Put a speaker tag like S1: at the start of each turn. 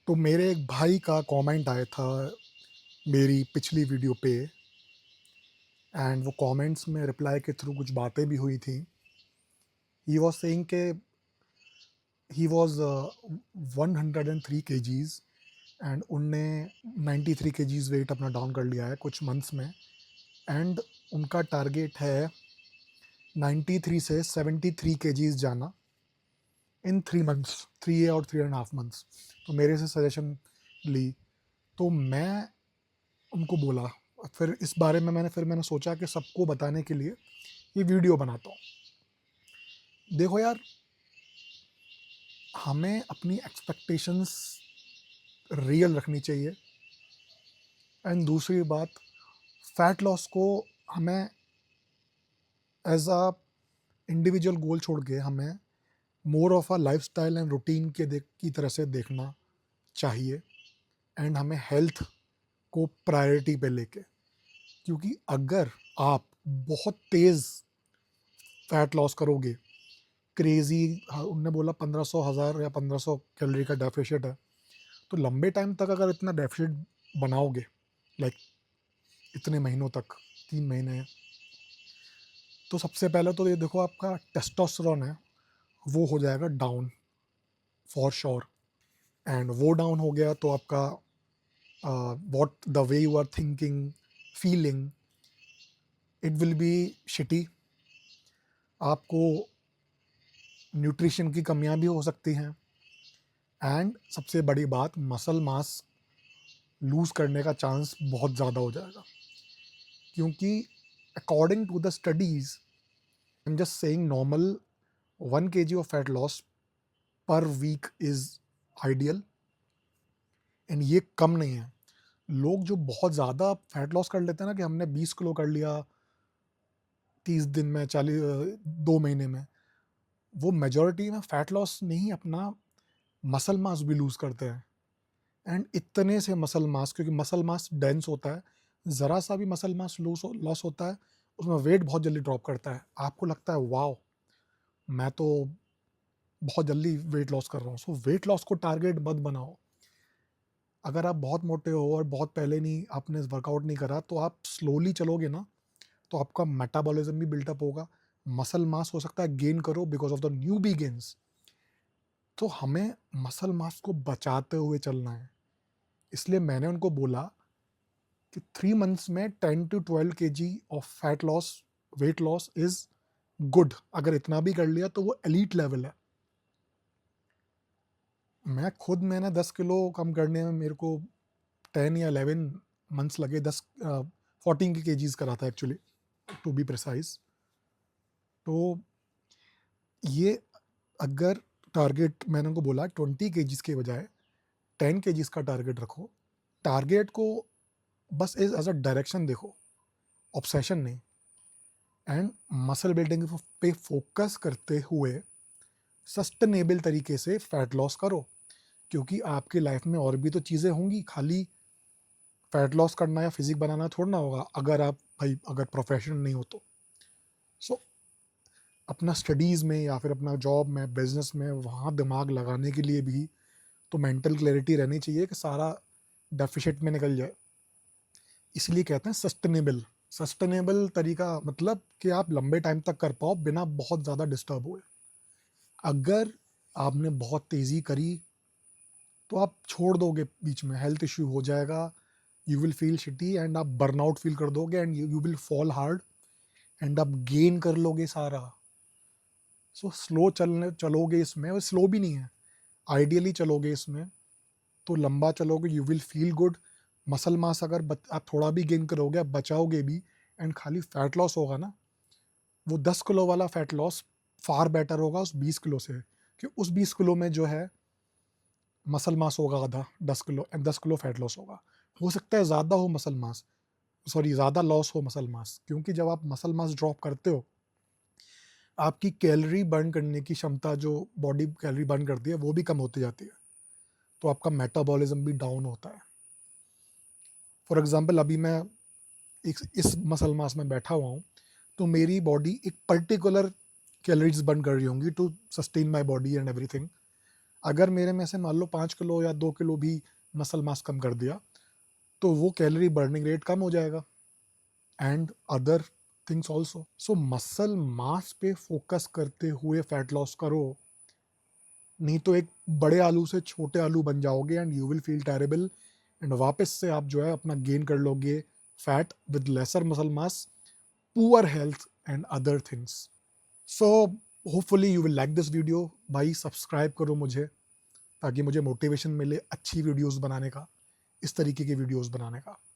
S1: तो मेरे एक भाई का कमेंट आया था मेरी पिछली वीडियो पे, एंड वो कमेंट्स में रिप्लाई के थ्रू कुछ बातें भी हुई थी। ही वाज सेइंग के ही वाज 103 केजीज एंड उनने 93 केजीज वेट अपना डाउन कर लिया है कुछ मंथ्स में। एंड उनका टारगेट है 93 से 73 केजीज जाना इन 3 मंथ्स, 3 और 3.5 मंथ्स। तो मेरे से सजेशन ली, तो मैं उनको बोला, फिर इस बारे में मैंने सोचा कि सबको बताने के लिए ये वीडियो बनाता हूँ। देखो यार, हमें अपनी एक्सपेक्टेशंस रियल रखनी चाहिए। एंड दूसरी बात, फैट लॉस को हमें एज अ इंडिविजुअल गोल छोड़ के हमें more of a lifestyle and routine की तरह से देखना चाहिए। एंड हमें हेल्थ को प्रायोरिटी पे लेके, क्योंकि अगर आप बहुत तेज़ फैट लॉस करोगे, क्रेज़ी, उनने बोला 1500 हज़ार या 1500 कैलोरी का डेफिसिट है, तो लंबे टाइम तक अगर इतना डेफिसिट बनाओगे, लाइक इतने महीनों तक, 3 महीने, तो सबसे पहले तो ये देखो, आपका टेस्टोस्टेरोन है वो हो जाएगा डाउन फॉर श्योर। एंड वो डाउन हो गया तो आपका what the way you are thinking, feeling, it will be shitty. आपको न्यूट्रिशन की कमियां भी हो सकती हैं। एंड सबसे बड़ी बात, मसल मास लूज़ करने का चांस बहुत ज़्यादा हो जाएगा, क्योंकि according to the studies, I am just saying, normal 1 kg of fat loss per week is ideal. And ये कम नहीं है। लोग जो बहुत ज़्यादा फैट लॉस कर लेते हैं ना, कि हमने 20 किलो कर लिया 30 दिन में, 2 महीने में, वो मेजॉरिटी में फैट लॉस नहीं, अपना मसल मास भी लूज़ करते हैं। एंड इतने से मसल मास, क्योंकि मसल मास डेंस होता है, ज़रा सा भी मसल मास लॉस होता है, उसमें वेट बहुत जल्दी ड्रॉप करता है। आपको लगता है वाओ, मैं तो बहुत जल्दी वेट लॉस कर रहा हूँ। सो वेट लॉस को टारगेट मत बनाओ। अगर आप बहुत मोटे हो और बहुत पहले नहीं, आपने वर्कआउट नहीं करा, तो आप स्लोली चलोगे ना, तो आपका मेटाबॉलिज्म भी बिल्टअप होगा, मसल मास हो सकता है गेन करो because of the newbie gains. तो हमें मसल मास को बचाते हुए चलना है। इसलिए मैंने उनको बोला कि 3 मंथ्स में 10 to 12 kg of fat loss, weight loss is good. अगर इतना भी कर लिया तो वो एलीट लेवल है। मैंने 10 किलो कम करने में मेरे को 10 या 11 मंथ्स लगे। 14 केजीज करा था एक्चुअली, टू बी प्रिसाइज। तो ये, अगर टारगेट, मैंने उनको बोला 20 केजीज के बजाय 10 केजीज का टारगेट रखो। टारगेट को बस एज अ डायरेक्शन देखो, ऑब्सेशन नहीं। एंड मसल बिल्डिंग पे फोकस करते हुए सस्टेनेबल तरीके से फैट लॉस करो, क्योंकि आपकी लाइफ में और भी तो चीज़ें होंगी, खाली फैट लॉस करना या फिजिक बनाना थोड़ा ना होगा, अगर आप भाई अगर प्रोफेशनल नहीं हो तो। सो अपना स्टडीज़ में या फिर अपना जॉब में, बिजनेस में, वहाँ दिमाग लगाने के लिए भी तो मेंटल क्लैरिटी रहनी चाहिए कि सारा डेफिशिट में निकल जाए। इसलिए कहते हैं सस्टेनेबल। सस्टेनेबल तरीका मतलब कि आप लंबे टाइम तक कर पाओ बिना बहुत ज़्यादा डिस्टर्ब हुए। अगर आपने बहुत तेज़ी करी तो आप छोड़ दोगे बीच में, हेल्थ इश्यू हो जाएगा, you will feel shitty and आप बर्नआउट फील कर दोगे, and you will fall hard, and आप गेन कर लोगे सारा। सो स्लो चलोगे इसमें, और स्लो भी नहीं है, आइडियली चलोगे इसमें, तो लंबा चलोगे, you will feel good. Muscle mass अगर आप थोड़ा भी गेन करोगे, आप बचाओगे भी, एंड खाली फैट लॉस होगा ना, वो 10 किलो वाला फैट लॉस फार बेटर होगा उस 20 किलो से, कि उस 20 किलो में जो है मसल मास होगा आधा, 10 kilo, and 10 kilo fat loss होगा। हो सकता है ज़्यादा हो मसल मास, सॉरी ज़्यादा लॉस हो मसल मास, क्योंकि जब आप मसल मास ड्रॉप करते हो, आपकी कैलोरी बर्न करने की क्षमता, जो बॉडी कैलोरी बर्न करती है, वो भी कम होती जाती है, तो आपका मेटाबॉलिज्म भी डाउन होता है। फॉर एग्जांपल, अभी मैं इस मसल मास में बैठा हुआ हूँ, तो मेरी बॉडी एक पर्टिकुलर कैलोरीज बर्न कर रही होंगी to sustain my body and everything. अगर मेरे में से मान लो 5 किलो या 2 किलो भी मसल मास कम कर दिया, तो वो कैलोरी बर्निंग रेट कम हो जाएगा and other things also. So muscle mass पे फोकस करते हुए फैट लॉस करो, नहीं तो एक बड़े आलू से छोटे आलू बन जाओगे and you will feel terrible and वापस से आप जो है अपना गेन कर लोगे fat with lesser muscle mass, poor health and other things. So hopefully you will like this video. भाई सब्सक्राइब करो मुझे, ताकि मुझे मोटिवेशन मिले अच्छी वीडियोस बनाने का, इस तरीके की वीडियोस बनाने का।